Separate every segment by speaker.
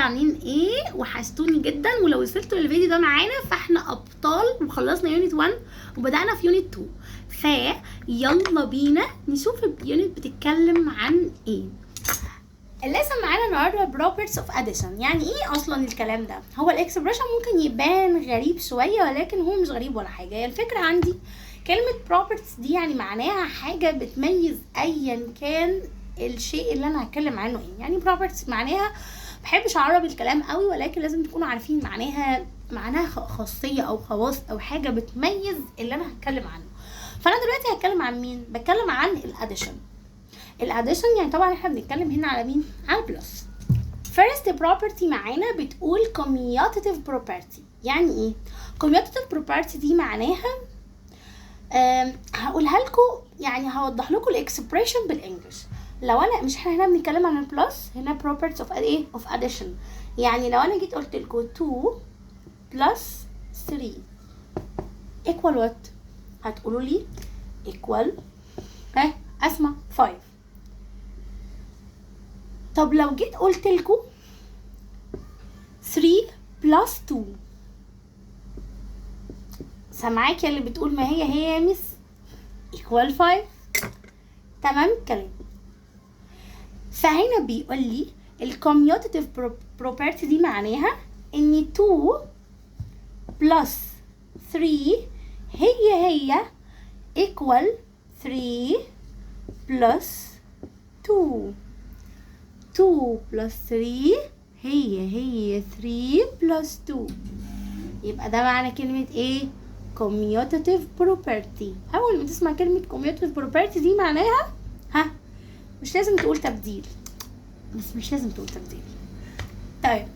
Speaker 1: عاملين ايه؟ وحشتوني جدا. ولو وصلتوا للفيديو ده معانا فاحنا ابطال وخلصنا يونت 1 وبدأنا في يونت 2. فيلا بينا نشوف اليونت بتتكلم عن ايه. الليسن معانا النهارده properties of addition. يعني ايه اصلا الكلام ده؟ هو الاكسبريشن ممكن يبان غريب شويه ولكن هو مش غريب ولا حاجه. هي الفكره عندي كلمه properties دي يعني معناها حاجه بتميز ايا كان الشيء اللي انا هتكلم عنه ايه. يعني properties معناها، بحبش اعرب الكلام قوي ولكن لازم تكونوا عارفين معناها خاصيه او خواص او حاجه بتميز اللي انا هتكلم عنه. فانا دلوقتي هتكلم عن مين؟ بتكلم عن الاديشن. الاديشن يعني طبعا احنا بنتكلم هنا على مين؟ على البلس. first property معانا بتقول commutative property. يعني ايه commutative property دي؟ معناها هقولها لكم، يعني هوضح لكم الاكسبريشن بالانجلش. لو انا مش احنا هنا بنتكلم عن البلس، هنا properties of ايه؟ of addition. يعني لو انا جيت قلت لكم 2 plus 3 equal what؟ هتقولوا لي equal اسمع 5. طب لو جيت قلت لكم 3 plus 2، سامعاك يا اللي بتقول ما هي يا مس equal 5. تمام الكلام. فهنا بيقول لي الكوميوتيتيف بروبرتي دي معناها ان 2 plus 3 هي equal 3 plus 2. 2 plus 3 هي 3 plus 2. يبقى ده معنى كلمة ايه؟ commutative property. اول ما تسمع كلمة commutative property دي معناها مش لازم تقول تبديل، بس مش لازم تقول تبديل. طيب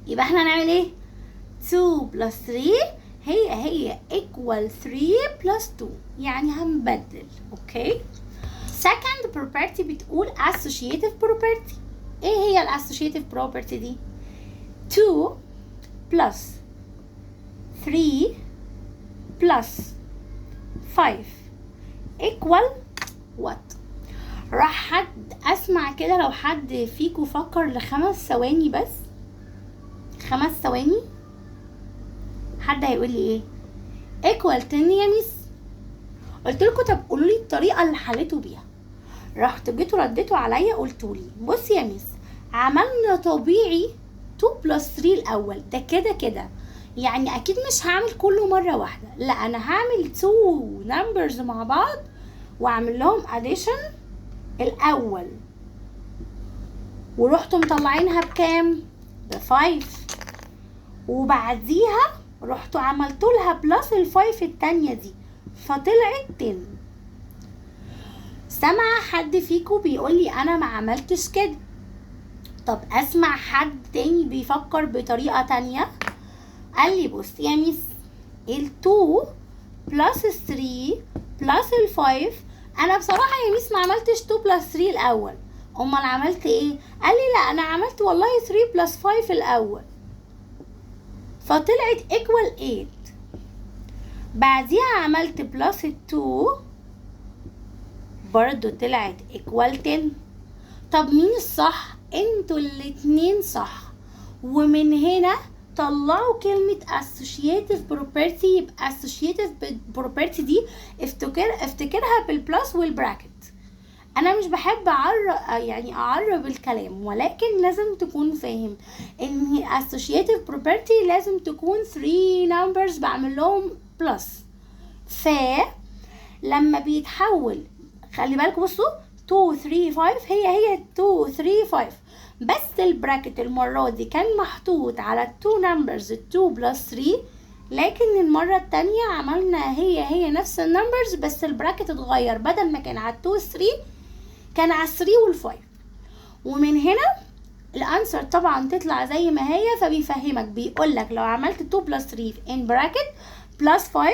Speaker 1: يبقى احنا هنعمل ايه؟ 2 plus 3 هي equal 3 plus 2. يعني هنبدل. اوكي. second property بتقول associative property. ايه هي associative property دي؟ 2 plus 3 plus 5 equal what؟ راح حد اسمع كده، لو حد فيكم فكر ل5 ثواني بس، 5 ثواني، حد هيقول لي ايه؟ equal 10 يا ميس. قلت لكم طب قولوا لي الطريقه اللي حليتوا بيها. رحتوا جيتوا رديتوا عليا قلتوا لي بصي يا ميس عملنا طبيعي 2 plus 3 الاول، ده كده يعني اكيد مش هعمل كله مره واحده، لا انا هعمل 2 numbers مع بعض واعمل لهم addition الاول، ورحتوا مطلعينها بكام؟ ب5، وبعديها رحتوا عملتوا لها بلس ال5 التانية دي فطلعت 10. سمع حد فيكم بيقول لي انا ما عملتش كده؟ طب اسمع حد تاني بيفكر بطريقة تانية. قال لي بص يا ميس ال2 بلس 3 بلس ال5، انا بصراحة يا ميس ما عملتش 2 بلس 3 الاول، امال عملت ايه؟ قال لي لا انا عملت والله 3 بلس 5 الاول فطلعت equal 8. بعديها عملت بلس 2 برضو طلعت equal 10. طب مين الصح؟ انتوا الاتنين صح. ومن هنا طلعوا كلمة associative property. يبقى associative property دي افتكرها بالبلس والبراكت. انا مش بحب اعرب الكلام، ولكن لازم تكون فاهم ان associative property لازم تكون 3 numbers بعمل لهم بلس. لما بيتحول خلي بالكم بصوا 2 3 5 هي 2 3 5، بس البراكت المرة دي كان محطوط على 2 numbers 2 plus 3، لكن المرة التانية عملنا هي نفس النمبرز بس البراكت اتغير، بدل ما كان على 2 3 كان على 3 وال5. ومن هنا الانسر طبعا تطلع زي ما هي. فبيفهمك بيقولك لو عملت 2 plus 3 in bracket plus 5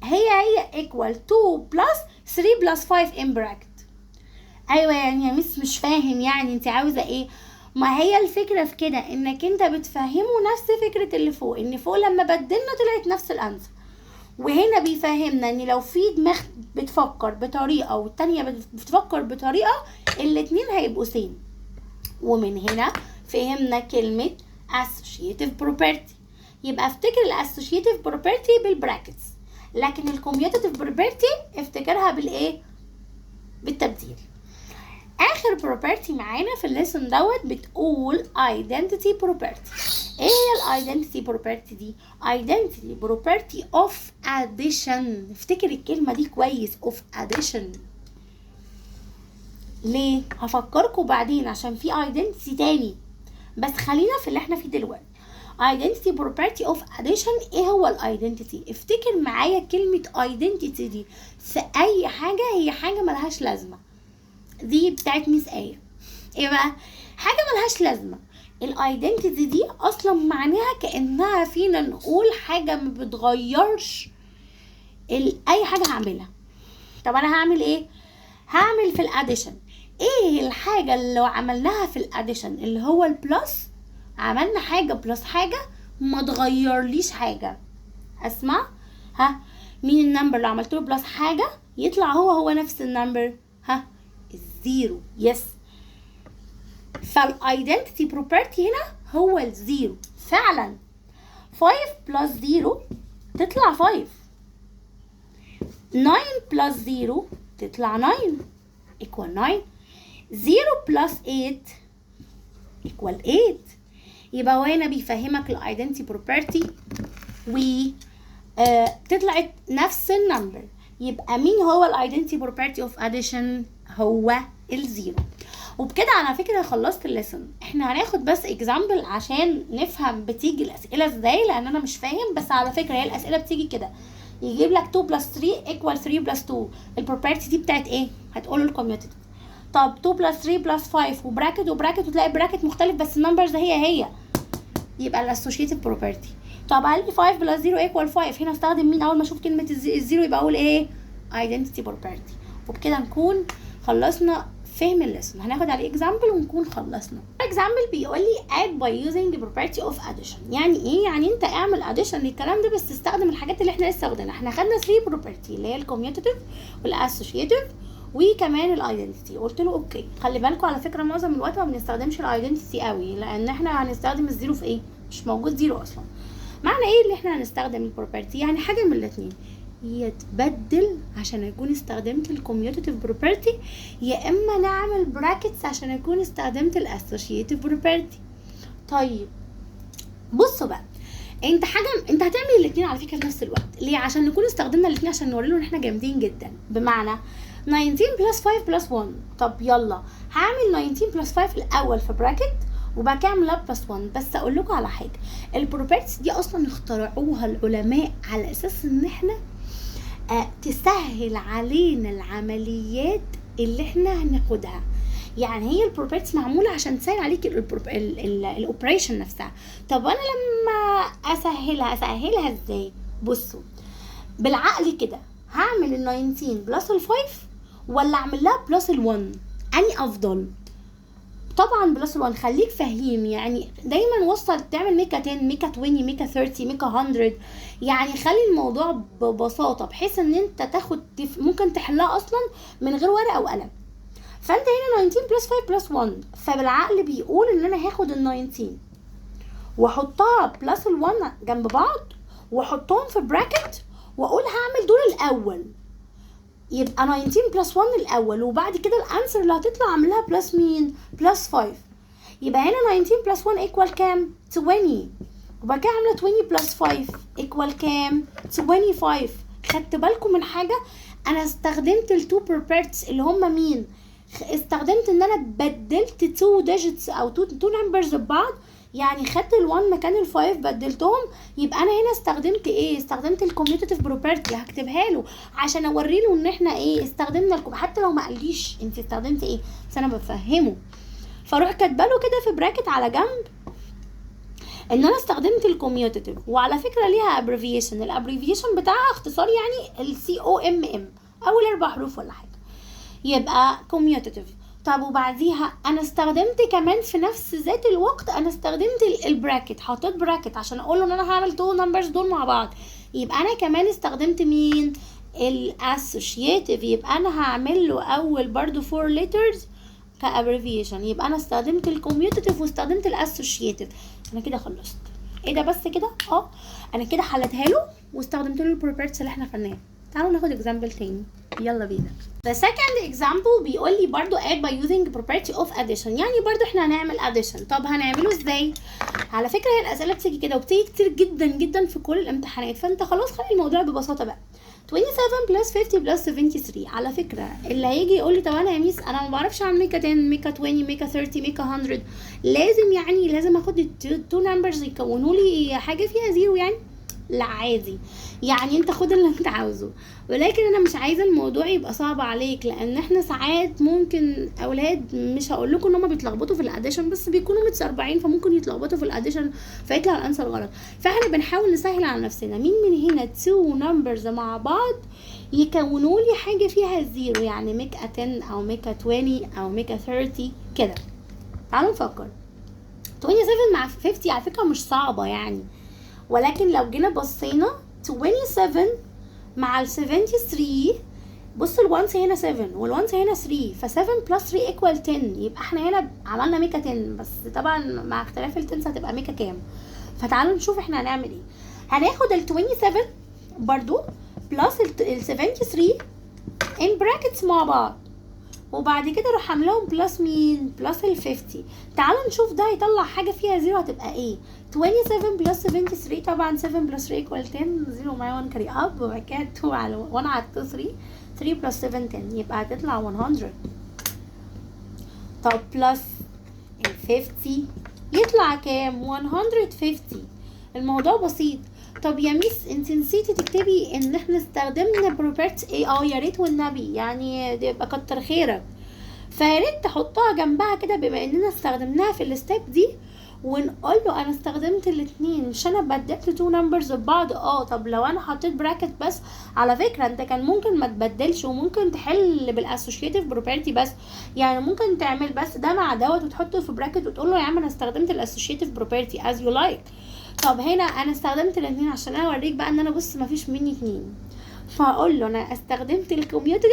Speaker 1: هي equal 2 plus 3 plus 5 in bracket. ايوه يعني يا مس مش فاهم، يعني انت عاوزه ايه؟ ما هي الفكره في كده انك انت بتفهمه نفس فكره اللي فوق، ان فوق لما بدلنا طلعت نفس الانسر، وهنا بيفهمنا ان لو في دماغ بتفكر بطريقه والتانيه بتفكر بطريقه الاتنين هيبقوا سيم. ومن هنا فهمنا كلمة associative property. يبقى افتكر الاسوشيتيف property بالبراكتس، لكن الكوميوتيتيف property افتكرها بالايه؟ بالتبديل. اخر property معانا في الليسون دوت بتقول identity property. ايه هي الايدنتيتي property دي؟ identity property of addition. افتكر الكلمة دي كويس، of addition. ليه؟ هفكركم بعدين عشان في identity تاني، بس خلينا في اللي احنا فيه دلوقتي. identity property of addition. ايه هو الايدنتيتي؟ افتكر معايا كلمة identity دي في اي حاجة هي حاجة ملهاش لازمة. دي بتاعت ميس آية. ايه بقى؟ حاجة ملهاش لازمة. الايدنتيتي دي اصلا معناها كأنها فينا نقول حاجة ما بتغيرش اي حاجة هعملها. طب انا هعمل ايه؟ هعمل في الاديشن. ايه الحاجة اللي لو عملناها في الاديشن اللي هو البلس، عملنا حاجة بلس حاجة ما تغيرليش حاجة. اسمع، ها، مين النمبر اللي عملت له بلس حاجة يطلع هو نفس النمبر؟ ها، الزيرو. يس. فالايدنتيتي بروبرتي هنا هو الزيرو فعلا. 5 بلس 0 تطلع 5. 9 بلس 0 تطلع 9 equal 9. 0 بلس 8 equal 8. يبقى هو هنا بيفهمك الايدنتيتي بروبرتي و طلعت نفس النمبر. يبقى مين هو الايدنتيتي بروبرتي اوف اديشن؟ هو الزيرو. وبكده على فكره خلصت الليسون. احنا هناخد بس اكزامبل عشان نفهم بتيجي الاسئله ازاي، لان انا مش فاهم. بس على فكره هي الاسئله بتيجي كده، يجيب لك 2 بلس 3 equal 3 بلس 2. البروبرتي دي بتاعت ايه؟ هتقوله الكوميوتيتيف. طب 2 بلس 3 بلس 5 وبراكت وبراكت، وتلاقي براكت مختلف بس النمبرز هي يبقى الاسوشيتيف بروبرتي. طب قال لي 5 بلس 0 equal 5، هنا استخدم مين؟ اول ما اشوف كلمه الزيرو يبقى اقول ايه؟ identity property. وبكده نكون خلصنا فهم الليسون. هناخد عليه اكزامبل ونكون خلصنا. اكزامبل بيقول لي add by using the property of addition. يعني ايه؟ يعني انت اعمل addition للكلام ده بس تستخدم الحاجات اللي احنا لسه واخدينها. احنا خدنا 3 property اللي هي الكوميوتيتيف والاسوشيتيف وكمان الايدنتيتي. قلت له اوكي. خلي بالكم على فكره معظم الوقت ما بنستخدمش الايدنتيتي قوي، لان احنا هنستخدم الزيرو في ايه؟ مش موجود زيرو اصلا. معنى ايه اللي احنا هنستخدم البروبرتي؟ يعني حاجه من الاثنين، يتبدل عشان اكون استخدمت الكوميوتيتيف بروبرتي، يا اما نعمل براكتس عشان اكون استخدمت الاسوشيتيف بروبرتي. طيب بصوا بقى، انت هتعمل الاثنين على فكره في نفس الوقت. ليه؟ عشان نكون استخدمنا الاثنين عشان نوري له ان احنا جامدين جدا. بمعنى 19 بلس 5 بلس 1. طب يلا هعمل 19 بلس 5 الاول في براكت وبعد كده اعملها بلس 1. بس اقول لكم على حاجه، البروبرتيز دي اصلا اخترعوها العلماء على اساس ان احنا تسهل علينا العمليات اللي احنا هناخدها. يعني هي البروبرتيز معموله عشان تسهل عليك الاوبريشن نفسها. طب انا لما اسهلها ازاي؟ بصوا بالعقل كده، هعمل ال 19 بلس ال 5 ولا اعمل لها بلس ال 1؟ اني افضل؟ طبعا بلس ال 1. خليك فهيم، يعني دايما وصل تعمل ميكا 10 ميكا 20 ميكا 30 ميكا 100. يعني خلي الموضوع ببساطه بحيث ان انت تاخد ممكن تحلها اصلا من غير ورقه وقلم. فانت هنا 19 بلس 5 بلس 1، فبالعقل بيقول ان انا هاخد ال 19 واحطها بلس ال 1 جنب بعض واحطهم في براكت واقول هعمل دول الاول. يبقى 19 بلس 1 الاول، وبعد كده الانسر اللي هتطلع اعملها بلس مين؟ بلس 5. يبقى هنا 19 بلس 1 ايكوال كام؟ 20. وبعد كده عامله 20 بلس 5 ايكوال كام؟ 25. خدت بالكم من حاجه؟ انا استخدمت التو بروبرتيز اللي هم مين؟ استخدمت ان انا بدلت 2 ديجيتس او 2 نمبرز ببعض. يعني خدت ال1 مكان ال5 بدلتهم. يبقى انا هنا استخدمت ايه؟ استخدمت الكوميوتيتيف بروبرتي. هكتبها له عشان اوري له ان احنا ايه؟ استخدمنا حتى لو ما قاليش انت استخدمت ايه، بس انا بفهمه. فاروح كاتبه له كده في براكت على جنب ان انا استخدمت الكوميوتيتيف. وعلى فكره ليها ابريفيشن، الابريفيشن بتاعها اختصار يعني الCOMM، اول 4 حروف ولا حاجه، يبقى كوميوتيتيف. طب وبعديها انا استخدمت كمان في نفس ذات الوقت انا استخدمت البراكت، حطيت براكت عشان اقول له ان انا هعمل 2 نمبرز دول مع بعض. يبقى انا كمان استخدمت مين؟ الاسوشيتيف. يبقى انا هعمل له اول برضو 4 letters كابريفيشن. يبقى انا استخدمت الكوميوتيف واستخدمت الاسوشيتيف. انا كده خلصت. ايه ده بس كده؟ انا كده حلتها له واستخدمت له البروبرتيز اللي احنا خدناها. تعالوا ناخد اكزامبل تاني، يلا بينا. The second example بيقول لي برضو add by using property of addition، يعني برضو احنا هنعمل addition. طب هنعمله ازاي؟ على فكرة هي الاسئلة بتيجي كده وبتيجي كتير جدا جدا في كل الامتحانات، فانت خلاص خلي الموضوع ببساطة بقى. 27 plus 50 plus 73. على فكرة اللي هيجي يقول لي طب انا يا ميس انا ما بعرفش اعمل ميكا 10 ميكا 20 ميكا 30 ميكا 100، لازم اخد التو نمبرز يكونوا لي حاجة فيها زيرو يعني؟ لا عادي، يعني انت خد اللي انت عاوزه، ولكن انا مش عايزه الموضوع يبقى صعب عليك، لان احنا ساعات ممكن اولاد مش هقول لكم ان هم بيتلخبطوا في الاديشن بس بيكونوا متسربعين، فممكن يتلخبطوا في الاديشن فيطلع الانسر غلط. فاحنا بنحاول نسهل على نفسنا. مين من هنا تو نمبرز مع بعض يكونوا لي حاجه فيها زيرو، يعني ميكا 10 او ميكا 20 او ميكا 30 كده. تعالوا نفكر. 27 مع 50 على فكره مش صعبه يعني، ولكن لو جينا بصينا 27 مع ال 73، بصوا الوانس هنا 7 والوانس هنا 3، ف 7 بلس 3 ايكوال 10. يبقى احنا هنا عملنا ميكا 10، بس طبعا مع اختلاف التنس هتبقى ميكا كام. فتعالوا نشوف احنا هنعمل ايه. هناخد ال 27 برضو بلس ال 73 ان براكتس مع بعض، وبعد كده اروح عاملاهم بلس مين؟ بلس ال 50. تعالوا نشوف ده هيطلع حاجه فيها زيرو هتبقى ايه. 27 بلس 73، طبعا 7 بلس 3 ايكوال 10، 0 معايا 1 كاري اب، وبعد كده 2 على 1 على 2 3 بلس 7 10، يبقى هتطلع 100. طب بلس ال 50 يطلع كام؟ 150. الموضوع بسيط. طب يا ميس انت نسيتي تكتبي ان احنا استخدمنا بروبرتي ايه؟ يا ريت والنبي، يعني دي يبقى كتر خيرك. فيا ريت تحطها جنبها كده بما اننا استخدمناها في الستيب دي، ونقول له انا استخدمت الاثنين، مش انا بدلت تو نمبرز ببعض. طب لو انا حطيت براكت بس، على فكره انت كان ممكن ما تبدلش وممكن تحل بالاسوشيتيف بروبرتي بس، يعني ممكن تعمل بس ده مع دوت وتحطه في براكت وتقول له يا عم انا استخدمت الاسوشيتيف بروبرتي as you like. طب هنا انا استخدمت الاثنين عشان انا اوريك بقى ان انا بص مفيش مني اتنين، فهقول له انا استخدمت الكوميوتيف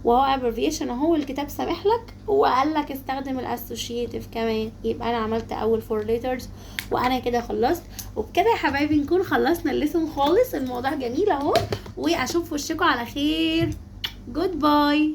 Speaker 1: وهو abbreviation اهو، الكتاب سامح لك وقال لك استخدم الاسوشيتيف كمان. يبقى انا عملت اول 4 letters وانا كده خلصت. وبكده يا حبايبي نكون خلصنا الليسون خالص. الموضوع جميل اهو، واشوف وشكم على خير. جود باي.